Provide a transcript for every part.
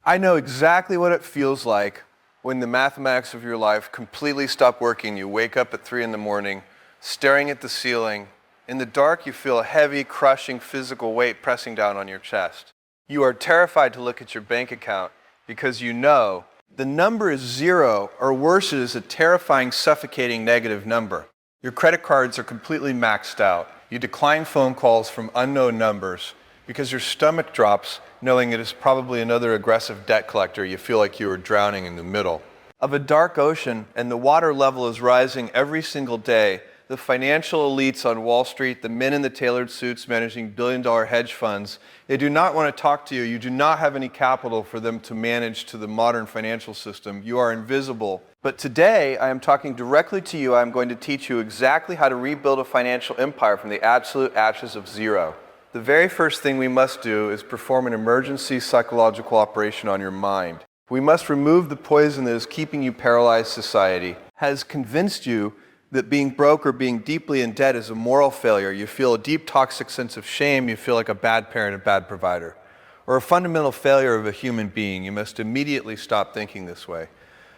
I know exactly what it feels like when the mathematics of your life completely stop working. You wake up at 3 in the morning, staring at the ceiling. In the dark, you feel a heavy, crushing physical weight pressing down on your chest. You are terrified to look at your bank account because you know the number is 0, or worse, it is a terrifying, suffocating negative number. Your credit cards are completely maxed out. You decline phone calls from unknown numbers because your stomach drops knowing it is probably another aggressive debt collector. You feel like you are drowning in the middle of a dark ocean, and the water level is rising every single day. The financial elites on Wall Street, the men in the tailored suits managing billion-dollar hedge funds, they do not want to talk to you. You do not have any capital for them to manage to the modern financial system. You are invisible. But today, I am talking directly to you. I am going to teach you exactly how to rebuild a financial empire from the absolute ashes of zero. The very first thing we must do is perform an emergency psychological operation on your mind. We must remove the poison that is keeping you paralyzed. Society has convinced you that being broke or being deeply in debt is a moral failure. You feel a deep toxic sense of shame. You feel like a bad parent, a bad provider, or a fundamental failure of a human being. You must immediately stop thinking this way.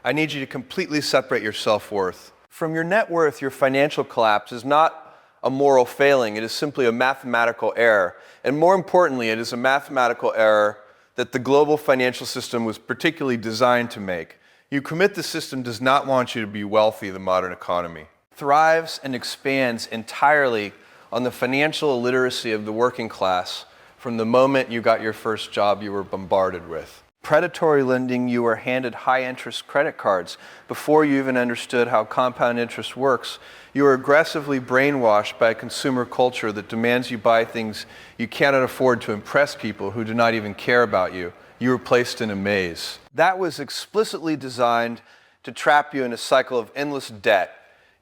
I need you to completely separate your self-worth from your net worth. Your financial collapse is not a moral failing. It is simply a mathematical error. And more importantly, it is a mathematical error that the global financial system was particularly designed to make. You commit the system does not want you to be wealthy. The modern economy thrives and expands entirely on the financial illiteracy of the working class. From the moment you got your first job, you were bombarded with predatory lending. You were handed high-interest credit cards before you even understood how compound interest works. You were aggressively brainwashed by a consumer culture that demands you buy things you cannot afford to impress people who do not even care about you. You were placed in a maze that was explicitly designed to trap you in a cycle of endless debt.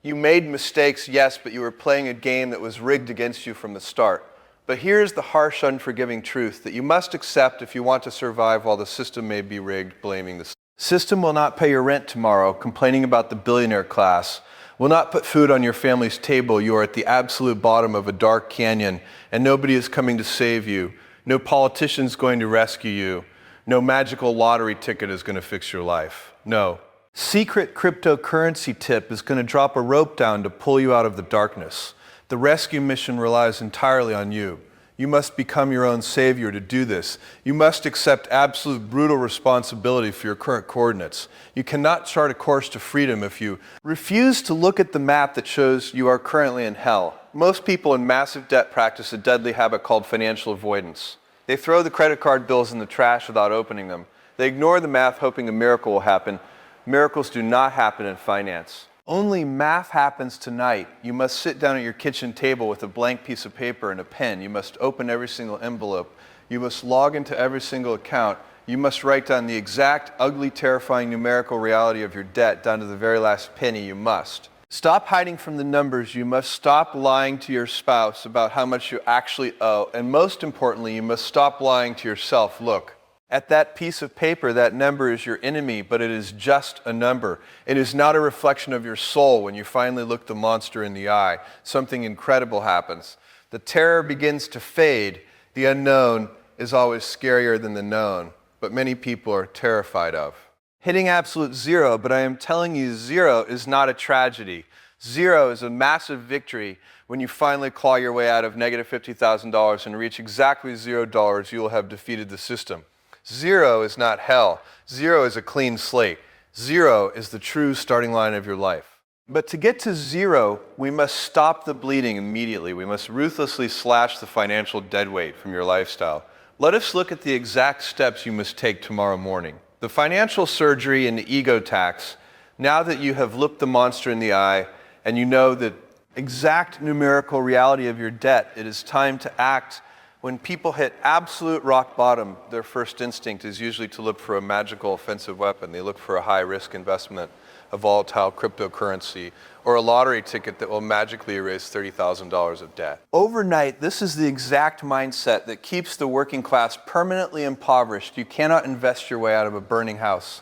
You made mistakes, yes, but you were playing a game that was rigged against you from the start. But here's the harsh, unforgiving truth that you must accept if you want to survive while the system may be rigged. Blaming the system will not pay your rent tomorrow. Complaining about the billionaire class will not put food on your family's table. You are at the absolute bottom of a dark canyon, and nobody is coming to save you. No politician's going to rescue you. No magical lottery ticket is going to fix your life. No secret cryptocurrency tip is going to drop a rope down to pull you out of the darkness. The rescue mission relies entirely on you. You must become your own savior to do this. You must accept absolute brutal responsibility for your current coordinates. You cannot chart a course to freedom if you refuse to look at the map that shows you are currently in hell. Most people in massive debt practice a deadly habit called financial avoidance. They throw the credit card bills in the trash without opening them. They ignore the math, hoping a miracle will happen. Miracles do not happen in finance. Only math happens tonight. You must sit down at your kitchen table with a blank piece of paper and a pen. You must open every single envelope. You must log into every single account. You must write down the exact, ugly, terrifying numerical reality of your debt down to the very last penny. You must stop hiding from the numbers. You must stop lying to your spouse about how much you actually owe. And most importantly, you must stop lying to yourself. Look at that piece of paper. That number is your enemy, but it is just a number. It is not a reflection of your soul. When you finally look the monster in the eye, something incredible happens. The terror begins to fade. The unknown is always scarier than the known, but many people are terrified of hitting absolute zero. But I am telling you, zero is not a tragedy. Zero is a massive victory. When you finally claw your way out of negative $50,000 and reach exactly $0, you will have defeated the system. Zero is not hell. Zero is a clean slate. Zero is the true starting line of your life. But to get to zero, we must stop the bleeding immediately. We must ruthlessly slash the financial deadweight from your lifestyle. Let us look at the exact steps you must take tomorrow morning. The financial surgery and the ego tax. Now that you have looked the monster in the eye and you know the exact numerical reality of your debt, it is time to act. When people hit absolute rock bottom, their first instinct is usually to look for a magical offensive weapon. They look for a high-risk investment, a volatile cryptocurrency, or a lottery ticket that will magically erase $30,000 of debt. Overnight, this is the exact mindset that keeps the working class permanently impoverished. You cannot invest your way out of a burning house.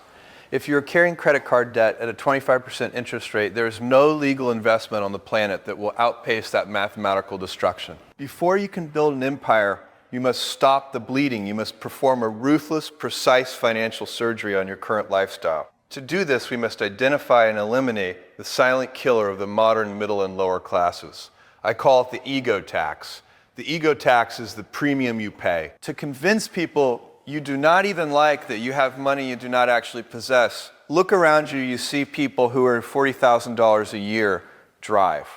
If you're carrying credit card debt at a 25% interest rate, there is no legal investment on the planet that will outpace that mathematical destruction. Before you can build an empire, You must stop the bleeding. You must perform a ruthless, precise financial surgery on your current lifestyle. To do this, we must identify and eliminate the silent killer of the modern middle and lower classes. I call it the ego tax. The ego tax is the premium you pay. To convince people you do not even like that you have money you do not actually possess, look around you, you see people who earn $40,000 a year drive.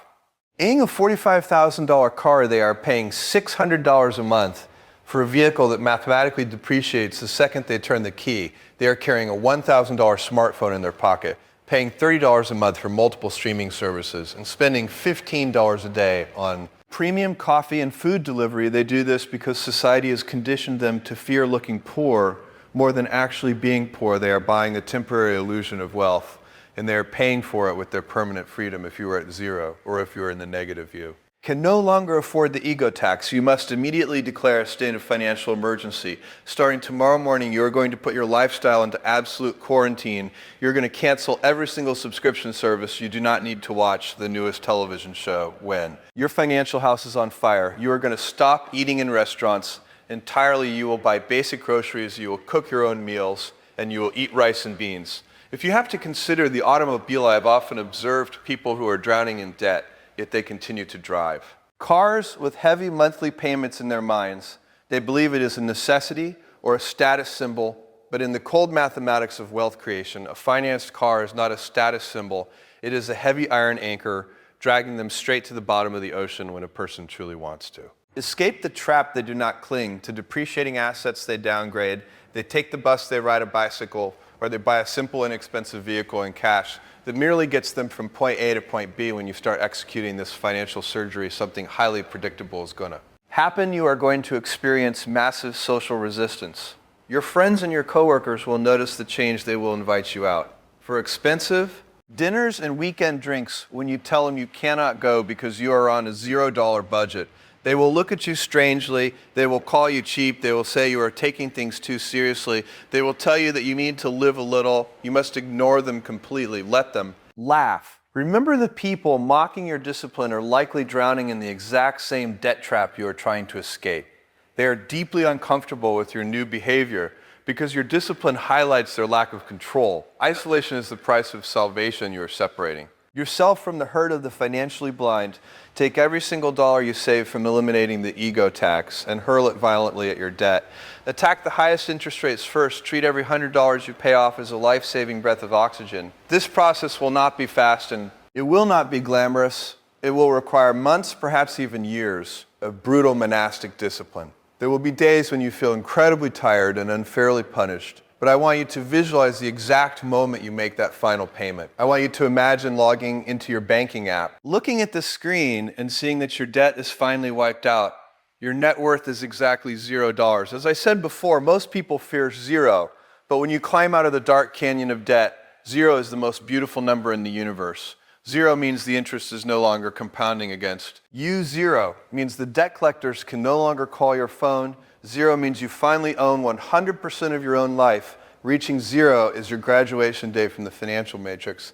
In a $45,000 car, they are paying $600 a month for a vehicle that mathematically depreciates the second they turn the key. They are carrying a $1,000 smartphone in their pocket, paying $30 a month for multiple streaming services, and spending $15 a day on premium coffee and food delivery. They do this because society has conditioned them to fear looking poor more than actually being poor. They are buying the temporary illusion of wealth, and they are paying for it with their permanent freedom if you are at zero or if you are in the negative view. Can no longer afford the ego tax. You must immediately declare a state of financial emergency. Starting tomorrow morning, you are going to put your lifestyle into absolute quarantine. You're going to cancel every single subscription service. You do not need to watch the newest television show when your financial house is on fire. You are going to stop eating in restaurants entirely. You will buy basic groceries, you will cook your own meals, and you will eat rice and beans. If you have to consider the automobile, I've often observed people who are drowning in debt, yet they continue to drive. Cars with heavy monthly payments in their minds, they believe it is a necessity or a status symbol, but in the cold mathematics of wealth creation, a financed car is not a status symbol, it is a heavy iron anchor dragging them straight to the bottom of the ocean when a person truly wants to. Escape the trap. They do not cling to depreciating assets. They downgrade. They take the bus, they ride a bicycle, or they buy a simple, inexpensive vehicle in cash that merely gets them from point A to point B. When you start executing this financial surgery, something highly predictable is going to happen. You are going to experience massive social resistance. Your friends and your coworkers will notice the change. They will invite you out for expensive dinners and weekend drinks when you tell them you cannot go because you are on a $0 budget. They will look at you strangely. They will call you cheap. They will say you are taking things too seriously. They will tell you that you need to live a little. You must ignore them completely. Let them laugh. Remember, the people mocking your discipline are likely drowning in the exact same debt trap you are trying to escape. They are deeply uncomfortable with your new behavior because your discipline highlights their lack of control. Isolation is the price of salvation. You are separating yourself from the herd of the financially blind. Take every single dollar you save from eliminating the ego tax and hurl it violently at your debt. Attack the highest interest rates first. Treat every $100 you pay off as a life-saving breath of oxygen. This process will not be fast and it will not be glamorous. It will require months, perhaps even years, of brutal monastic discipline. There will be days when you feel incredibly tired and unfairly punished. But I want you to visualize the exact moment you make that final payment. I want you to imagine logging into your banking app, looking at the screen and seeing that your debt is finally wiped out. Your net worth is exactly $0. As I said before, most people fear zero. But when you climb out of the dark canyon of debt, zero is the most beautiful number in the universe. Zero means the interest is no longer compounding against you. Zero means the debt collectors can no longer call your phone. Zero means you finally own 100% of your own life. Reaching zero is your graduation day from the financial matrix.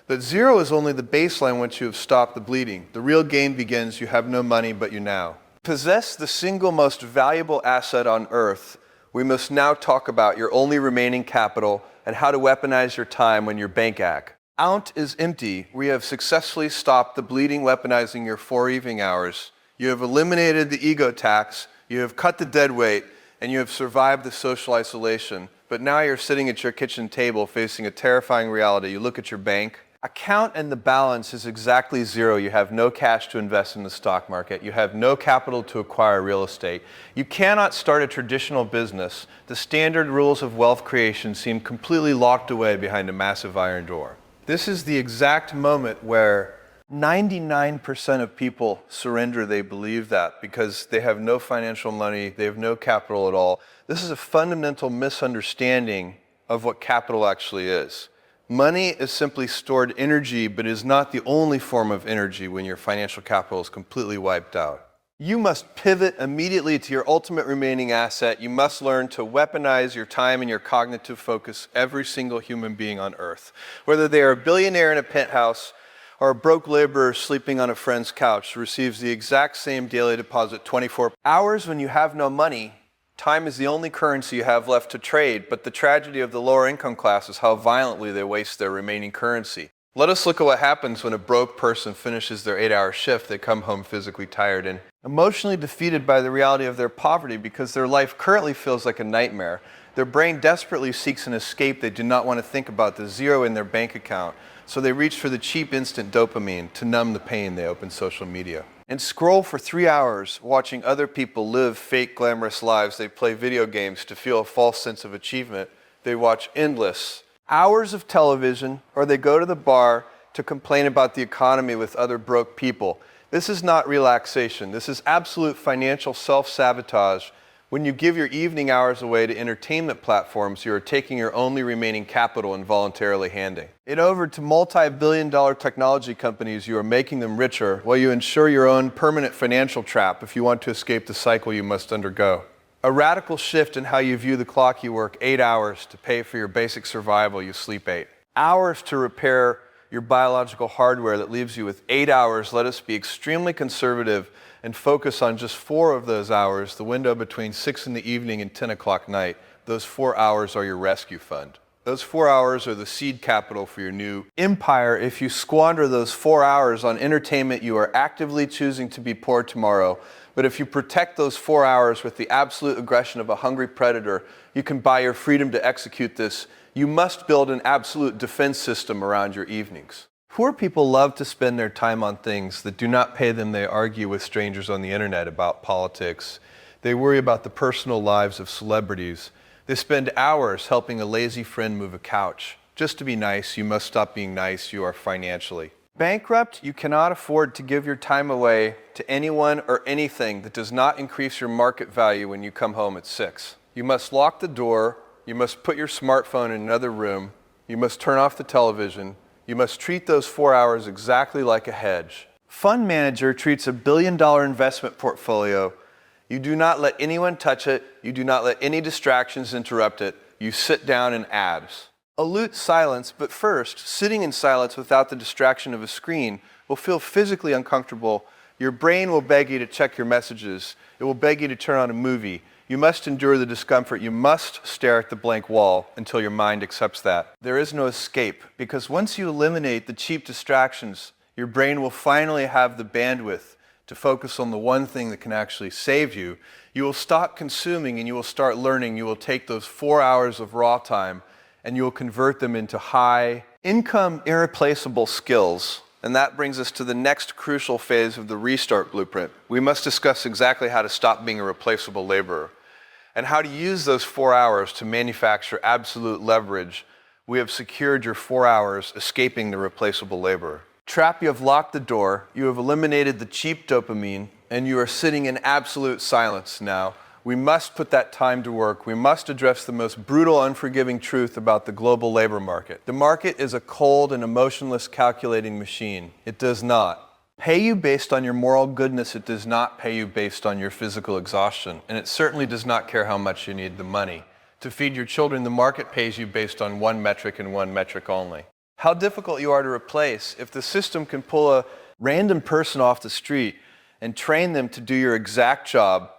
But zero is only the baseline once you have stopped the bleeding. The real game begins. You have no money, but you now possess the single most valuable asset on earth. We must now talk about your only remaining capital and how to weaponize your time when your bank account is empty. We have successfully stopped the bleeding, weaponizing your 4 evening hours. You have eliminated the ego tax. You have cut the dead weight, and you have survived the social isolation. But now you're sitting at your kitchen table facing a terrifying reality. You look at your bank account and the balance is exactly zero. You have no cash to invest in the stock market. You have no capital to acquire real estate. You cannot start a traditional business. The standard rules of wealth creation seem completely locked away behind a massive iron door. This is the exact moment where 99% of people surrender. They believe that because they have no financial money, they have no capital at all. This is a fundamental misunderstanding of what capital actually is. Money is simply stored energy, but is not the only form of energy when your financial capital is completely wiped out. You must pivot immediately to your ultimate remaining asset. You must learn to weaponize your time and your cognitive focus, every single human being on earth. Whether they are a billionaire in a penthouse, or a broke laborer sleeping on a friend's couch receives the exact same daily deposit 24 hours. When you have no money, time is the only currency you have left to trade, but the tragedy of the lower income class is how violently they waste their remaining currency. Let us look at what happens when a broke person finishes their 8-hour shift. They come home physically tired and emotionally defeated by the reality of their poverty because their life currently feels like a nightmare. Their brain desperately seeks an escape. They do not want to think about the zero in their bank account, so they reach for the cheap instant dopamine to numb the pain. They open social media and scroll for 3 hours, watching other people live fake glamorous lives. They play video games to feel a false sense of achievement. They watch endless hours of television, or they go to the bar to complain about the economy with other broke people. This is not relaxation. This is absolute financial self-sabotage. When you give your evening hours away to entertainment platforms, you are taking your only remaining capital and voluntarily handing it over to multi-billion-dollar technology companies. You are making them richer while you ensure your own permanent financial trap if you want to escape the cycle you must undergo. A radical shift in how you view the clock. You work 8 hours to pay for your basic survival. You sleep 8 hours to repair your biological hardware. That leaves you with 8 hours. Let us be extremely conservative and focus on just 4 of those hours, the window between 6 in the evening and 10 o'clock night. Those 4 hours are your rescue fund. Those 4 hours are the seed capital for your new empire. If you squander those 4 hours on entertainment, you are actively choosing to be poor tomorrow. But if you protect those 4 hours with the absolute aggression of a hungry predator, you can buy your freedom to execute this. You must build an absolute defense system around your evenings. Poor people love to spend their time on things that do not pay them. They argue with strangers on the internet about politics. They worry about the personal lives of celebrities. They spend hours helping a lazy friend move a couch. Just to be nice, you must stop being nice. You are financially bankrupt. You cannot afford to give your time away to anyone or anything that does not increase your market value when you come home at 6. You must lock the door. You must put your smartphone in another room. You must turn off the television. You must treat those 4 hours exactly like a hedge. Fund manager treats $1 billion investment portfolio. You do not let anyone touch it. You do not let any distractions interrupt it. You sit down and ads. Elude silence, but first, sitting in silence without the distraction of a screen will feel physically uncomfortable. Your brain will beg you to check your messages. It will beg you to turn on a movie. You must endure the discomfort. You must stare at the blank wall until your mind accepts that. There is no escape, because once you eliminate the cheap distractions, your brain will finally have the bandwidth to focus on the one thing that can actually save you. You will stop consuming and you will start learning. You will take those 4 hours of raw time and you will convert them into high-income, irreplaceable skills. And that brings us to the next crucial phase of the restart blueprint. We must discuss exactly how to stop being a replaceable laborer and how to use those 4 hours to manufacture absolute leverage. We have secured your 4 hours escaping the replaceable laborer. Trap, you have locked the door, you have eliminated the cheap dopamine, and you are sitting in absolute silence now. We must put that time to work. We must address the most brutal, unforgiving truth about the global labor market. The market is a cold and emotionless calculating machine. It does not pay you based on your moral goodness. It does not pay you based on your physical exhaustion. And it certainly does not care how much you need the money to feed your children. The market pays you based on one metric and one metric only: how difficult you are to replace. If the system can pull a random person off the street and train them to do your exact job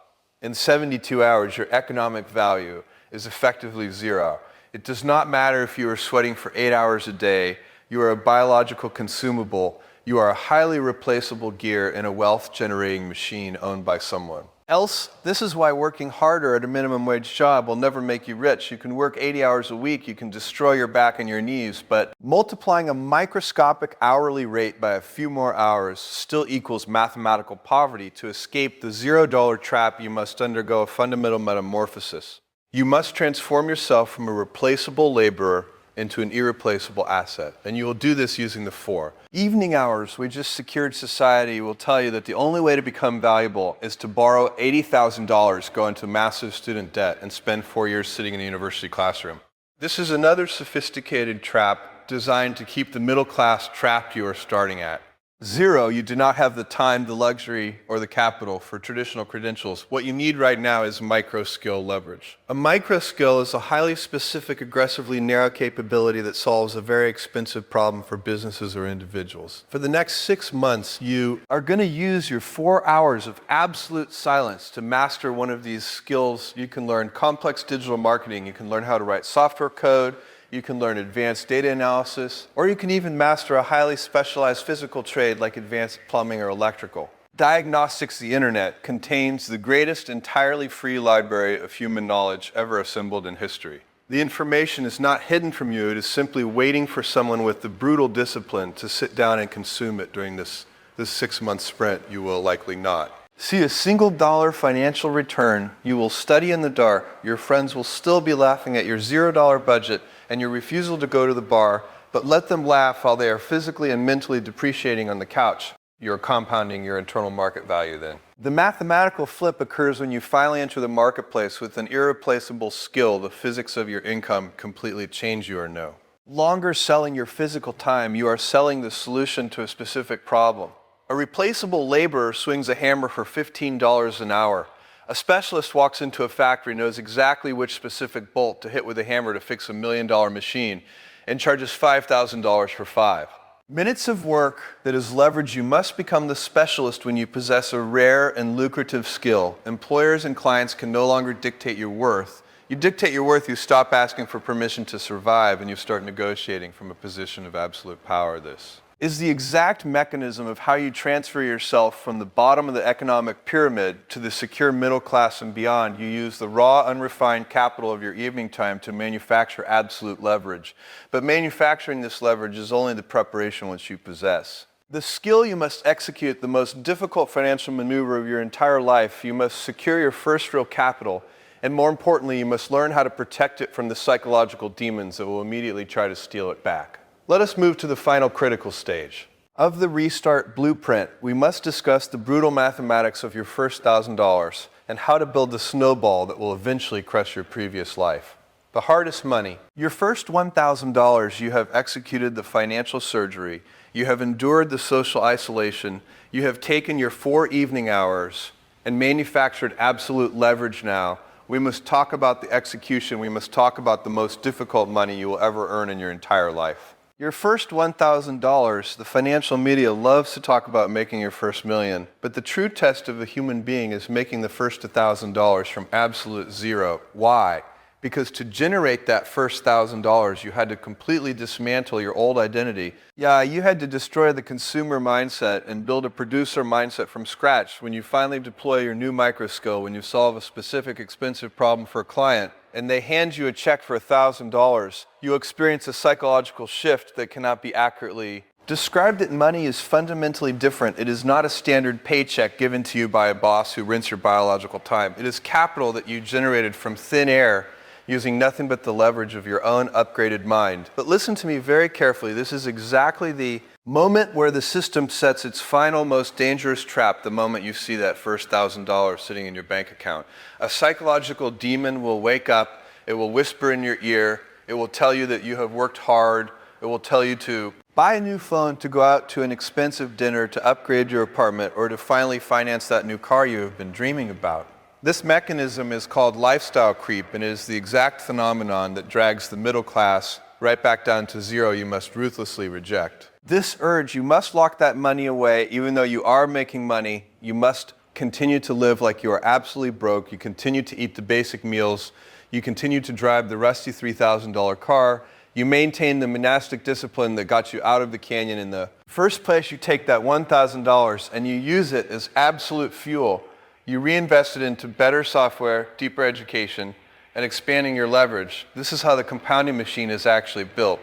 in 72 hours, your economic value is effectively zero. It does not matter if you are sweating for 8 hours a day. You are a biological consumable. You are a highly replaceable gear in a wealth-generating machine owned by someone else. This is why working harder at a minimum wage job will never make you rich. You can work 80 hours a week, you can destroy your back and your knees, but multiplying a microscopic hourly rate by a few more hours still equals mathematical poverty. To escape the $0 trap, you must undergo a fundamental metamorphosis. You must transform yourself from a replaceable laborer into an irreplaceable asset. And you will do this using the 4 evening hours. We just secured society will tell you that the only way to become valuable is to borrow $80,000, go into massive student debt, and spend 4 years sitting in a university classroom. This is another sophisticated trap designed to keep the middle class trapped you are starting at. Zero, you do not have the time, the luxury, or the capital for traditional credentials. What you need right now is micro skill leverage. A micro skill is a highly specific, aggressively narrow capability that solves a very expensive problem for businesses or individuals. For the next 6 months, you are going to use your 4 hours of absolute silence to master one of these skills. You can learn complex digital marketing. You can learn how to write software code. You can learn advanced data analysis, or you can even master a highly specialized physical trade like advanced plumbing or electrical. Diagnostics, the internet, contains the greatest entirely free library of human knowledge ever assembled in history. The information is not hidden from you, it is simply waiting for someone with the brutal discipline to sit down and consume it during this 6-month sprint. You will likely not see a single dollar financial return. You will study in the dark. Your friends will still be laughing at your $0 budget and your refusal to go to the bar, but let them laugh while they are physically and mentally depreciating on the couch. You're compounding your internal market value then. The mathematical flip occurs when you finally enter the marketplace with an irreplaceable skill. The physics of your income completely change you or no longer selling your physical time, you are selling the solution to a specific problem. A replaceable laborer swings a hammer for $15 an hour. A specialist walks into a factory, knows exactly which specific bolt to hit with a hammer to fix $1 million machine, and charges $5,000 for 5 minutes of work that is leveraged. You must become the specialist when you possess a rare and lucrative skill. Employers and clients can no longer dictate your worth. You dictate your worth, you stop asking for permission to survive, and you start negotiating from a position of absolute power. This is the exact mechanism of how you transfer yourself from the bottom of the economic pyramid to the secure middle class and beyond. You use the raw, unrefined capital of your evening time to manufacture absolute leverage. But manufacturing this leverage is only the preparation which you possess. The skill you must execute, the most difficult financial maneuver of your entire life. You must secure your first real capital, and more importantly, you must learn how to protect it from the psychological demons that will immediately try to steal it back. Let us move to the final critical stage. Of the Restart Blueprint, we must discuss the brutal mathematics of your first $1,000 and how to build the snowball that will eventually crush your previous life. The hardest money. Your first $1,000, you have executed the financial surgery, you have endured the social isolation, you have taken your 4 evening hours and manufactured absolute leverage now. We must talk about the execution. We must talk about the most difficult money you will ever earn in your entire life. Your first $1,000, the financial media loves to talk about making your first million, but the true test of a human being is making the first $1,000 from absolute zero. Why? Because to generate that first $1,000, you had to completely dismantle your old identity. Yeah, you had to destroy the consumer mindset and build a producer mindset from scratch. When you finally deploy your new micro skill, when you solve a specific expensive problem for a client, and they hand you a check for $1,000, you experience a psychological shift that cannot be accurately described. That money is fundamentally different. It is not a standard paycheck given to you by a boss who rents your biological time. It is capital that you generated from thin air using nothing but the leverage of your own upgraded mind. But listen to me very carefully. This is exactly the moment where the system sets its final, most dangerous trap, the moment you see that first $1,000 sitting in your bank account. A psychological demon will wake up, it will whisper in your ear, it will tell you that you have worked hard, it will tell you to buy a new phone, to go out to an expensive dinner, to upgrade your apartment, or to finally finance that new car you have been dreaming about. This mechanism is called lifestyle creep, and is the exact phenomenon that drags the middle class right back down to zero. You must ruthlessly reject this urge. You must lock that money away. Even though you are making money, you must continue to live like you are absolutely broke. You continue to eat the basic meals. You continue to drive the rusty $3,000 car. You maintain the monastic discipline that got you out of the canyon in the first place. You take that $1,000 and you use it as absolute fuel. You reinvest it into better software, deeper education, and expanding your leverage. This is how the compounding machine is actually built.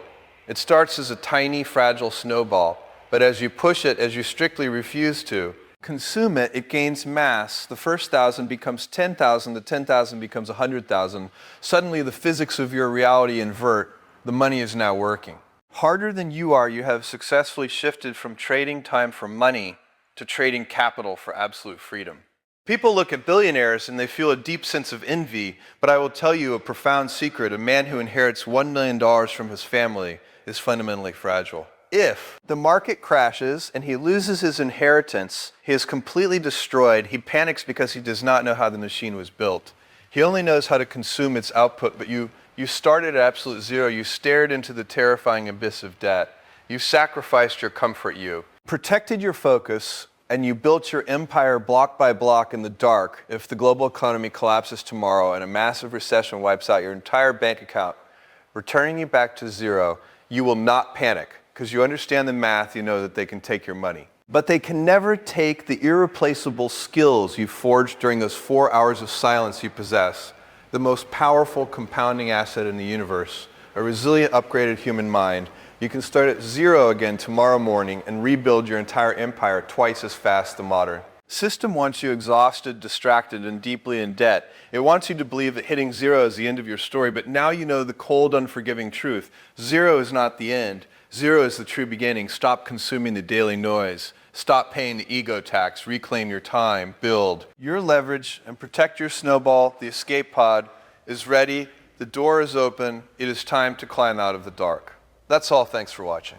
It starts as a tiny, fragile snowball, but as you push it, as you strictly refuse to consume it, it gains mass. The first 1,000 becomes 10,000, the 10,000 becomes 100,000. Suddenly the physics of your reality invert. The money is now working. Harder than you are, you have successfully shifted from trading time for money to trading capital for absolute freedom. People look at billionaires and they feel a deep sense of envy, but I will tell you a profound secret. A man who inherits $1 million from his family is fundamentally fragile. if the market crashes and he loses his inheritance, he is completely destroyed. He panics because he does not know how the machine was built. He only knows how to consume its output, but you started at absolute zero. You stared into the terrifying abyss of debt. You sacrificed your comfort, you protected your focus, and you built your empire block by block in the dark. If the global economy collapses tomorrow and a massive recession wipes out your entire bank account, returning you back to zero, you will not panic because you understand the math, you know that they can take your money. But they can never take the irreplaceable skills you forged during those 4 hours of silence you possess, the most powerful compounding asset in the universe, a resilient, upgraded human mind. You can start at zero again tomorrow morning and rebuild your entire empire twice as fast as the modern. System wants you exhausted, distracted, and deeply in debt. It wants you to believe that hitting zero is the end of your story, but now you know the cold, unforgiving truth. Zero is not the end. Zero is the true beginning. Stop consuming the daily noise. Stop paying the ego tax. Reclaim your time. Build your leverage and protect your snowball. The escape pod is ready. The door is open. It is time to climb out of the dark. That's all. Thanks for watching.